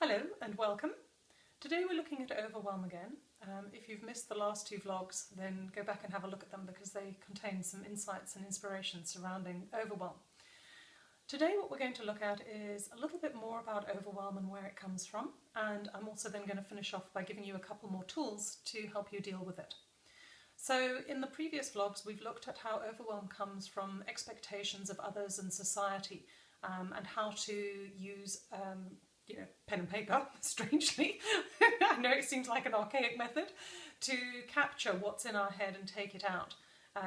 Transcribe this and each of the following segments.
Hello and welcome. Today we're looking at Overwhelm again. If you've missed the last two vlogs, then go back and have a look at them because they contain some insights and inspiration surrounding Overwhelm. Today what we're going to look at is a little bit more about Overwhelm and where it comes from, and I'm also then going to finish off by giving you a couple more tools to help you deal with it. So in the previous vlogs we've looked at how Overwhelm comes from expectations of others and society, and how to use pen and paper, strangely. I know it seems like an archaic method, to capture what's in our head and take it out.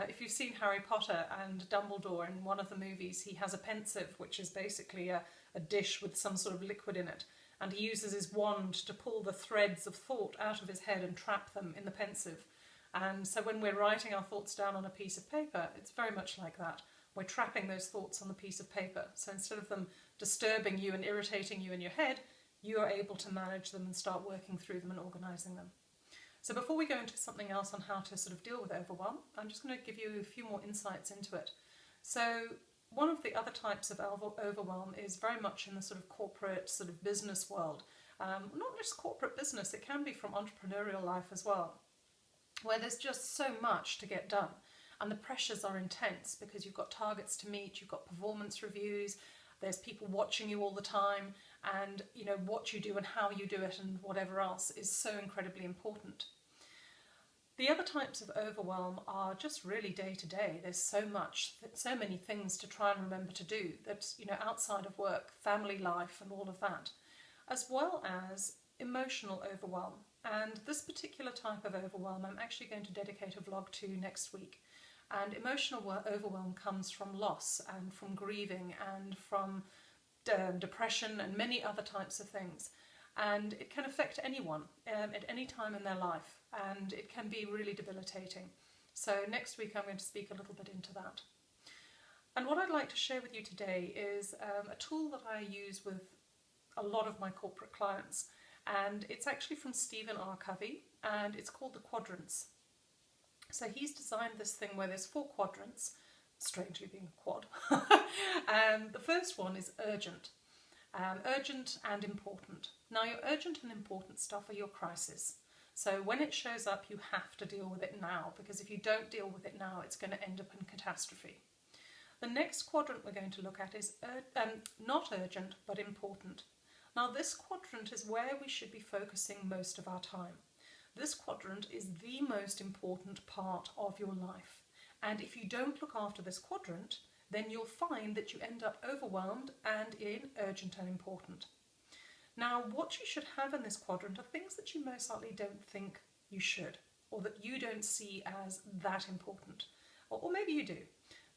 If you've seen Harry Potter and Dumbledore in one of the movies, he has a pensieve, which is basically a dish with some sort of liquid in it, and he uses his wand to pull the threads of thought out of his head and trap them in the pensieve. And so when we're writing our thoughts down on a piece of paper, it's very much like that. We're trapping those thoughts on the piece of paper. So instead of them disturbing you and irritating you in your head, you are able to manage them and start working through them and organising them. So before we go into something else on how to sort of deal with overwhelm, I'm just going to give you a few more insights into it. So one of the other types of overwhelm is very much in the sort of corporate sort of business world. Not just corporate business, it can be from entrepreneurial life as well, where there's just so much to get done. And the pressures are intense because you've got targets to meet, you've got performance reviews, there's people watching you all the time, and what you do and how you do it and whatever else is so incredibly important. The other types of overwhelm are just really day to day. There's so much, so many things to try and remember to do that, outside of work, family life and all of that, as well as emotional overwhelm. And this particular type of overwhelm I'm actually going to dedicate a vlog to next week. And emotional overwhelm comes from loss and from grieving and from depression and many other types of things. And it can affect anyone at any time in their life, and it can be really debilitating. So next week I'm going to speak a little bit into that. And what I'd like to share with you today is a tool that I use with a lot of my corporate clients. And it's actually from Stephen R. Covey, and it's called the quadrants. So he's designed this thing where there's 4 quadrants, strangely being a quad. The first one is urgent. Urgent and important. Now your urgent and important stuff are your crisis. So when it shows up, you have to deal with it now, because if you don't deal with it now, it's going to end up in catastrophe. The next quadrant we're going to look at is not urgent, but important. Now this quadrant is where we should be focusing most of our time. This quadrant is the most important part of your life. And if you don't look after this quadrant, then you'll find that you end up overwhelmed and in urgent and important. Now, what you should have in this quadrant are things that you most likely don't think you should, or that you don't see as that important. Or maybe you do.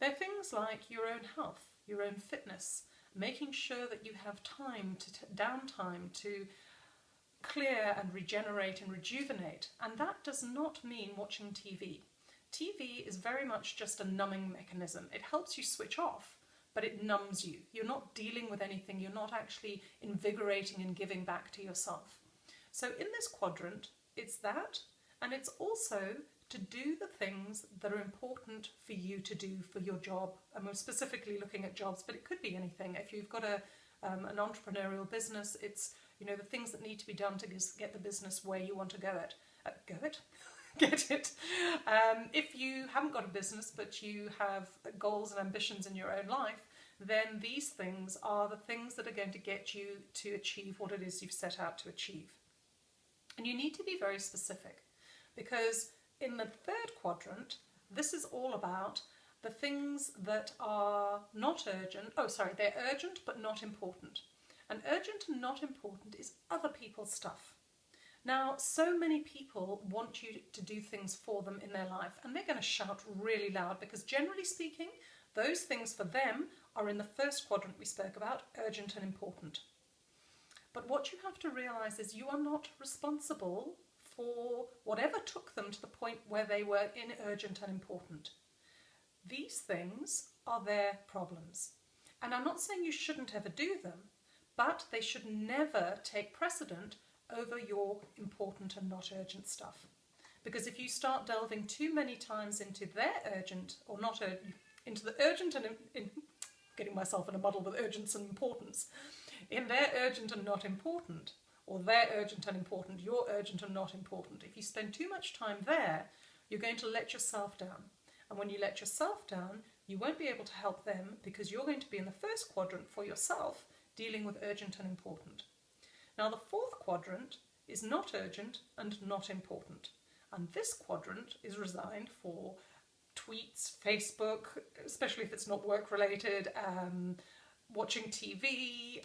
They're things like your own health, your own fitness, making sure that you have time downtime to clear and regenerate and rejuvenate. And that does not mean watching TV. TV is very much just a numbing mechanism. It helps you switch off, but it numbs you. You're not dealing with anything. You're not actually invigorating and giving back to yourself. So in this quadrant, it's that, and it's also to do the things that are important for you to do for your job. And we're specifically looking at jobs, but it could be anything. If you've got an entrepreneurial business, it's the things that need to be done to get the business where you want to get it. If you haven't got a business but you have goals and ambitions in your own life, then these things are the things that are going to get you to achieve what it is you've set out to achieve. And you need to be very specific, because in the third quadrant, this is all about the things that are not urgent. They're urgent but not important. And urgent and not important is other people's stuff. Now, so many people want you to do things for them in their life, and they're going to shout really loud because, generally speaking, those things for them are in the first quadrant we spoke about, urgent and important. But what you have to realise is you are not responsible for whatever took them to the point where they were in urgent and important. These things are their problems. And I'm not saying you shouldn't ever do them, but they should never take precedent over your important and not urgent stuff. Because if you start delving too many times into their urgent or not urgent, into the urgent and getting myself in a muddle with urgence and importance, in their urgent and not important, or their urgent and important, your urgent and not important. If you spend too much time there, you're going to let yourself down. And when you let yourself down, you won't be able to help them because you're going to be in the first quadrant for yourself, dealing with urgent and important. Now the fourth quadrant is not urgent and not important. And this quadrant is resigned for tweets, Facebook, especially if it's not work related, watching TV,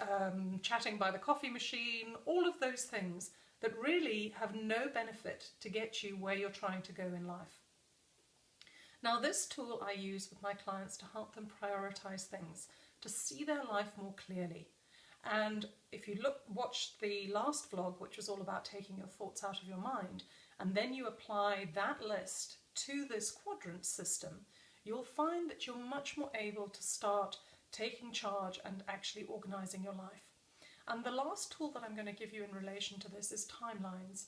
chatting by the coffee machine, all of those things that really have no benefit to get you where you're trying to go in life. Now this tool I use with my clients to help them prioritize things, to see their life more clearly. And if you watch the last vlog, which was all about taking your thoughts out of your mind, and then you apply that list to this quadrant system, you'll find that you're much more able to start taking charge and actually organising your life. And the last tool that I'm going to give you in relation to this is timelines.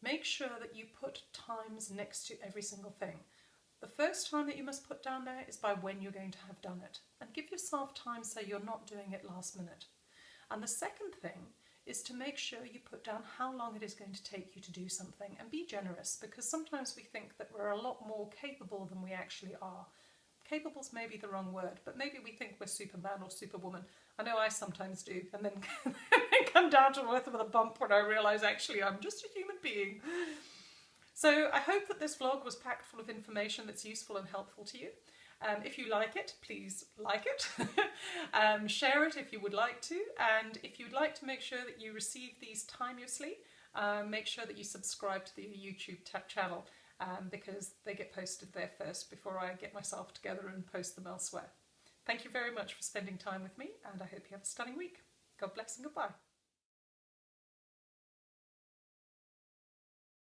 Make sure that you put times next to every single thing. The first time that you must put down there is by when you're going to have done it. And give yourself time so you're not doing it last minute. And the second thing is to make sure you put down how long it is going to take you to do something, and be generous, because sometimes we think that we're a lot more capable than we actually are. Capable's maybe the wrong word, but maybe we think we're Superman or Superwoman. I know I sometimes do, and then come down to earth with a bump when I realise actually I'm just a human being. So I hope that this vlog was packed full of information that's useful and helpful to you. If you like it, please like it. Share it if you would like to, and if you'd like to make sure that you receive these timelessly, make sure that you subscribe to the YouTube channel, because they get posted there first before I get myself together and post them elsewhere. Thank you very much for spending time with me, and I hope you have a stunning week. God bless and goodbye.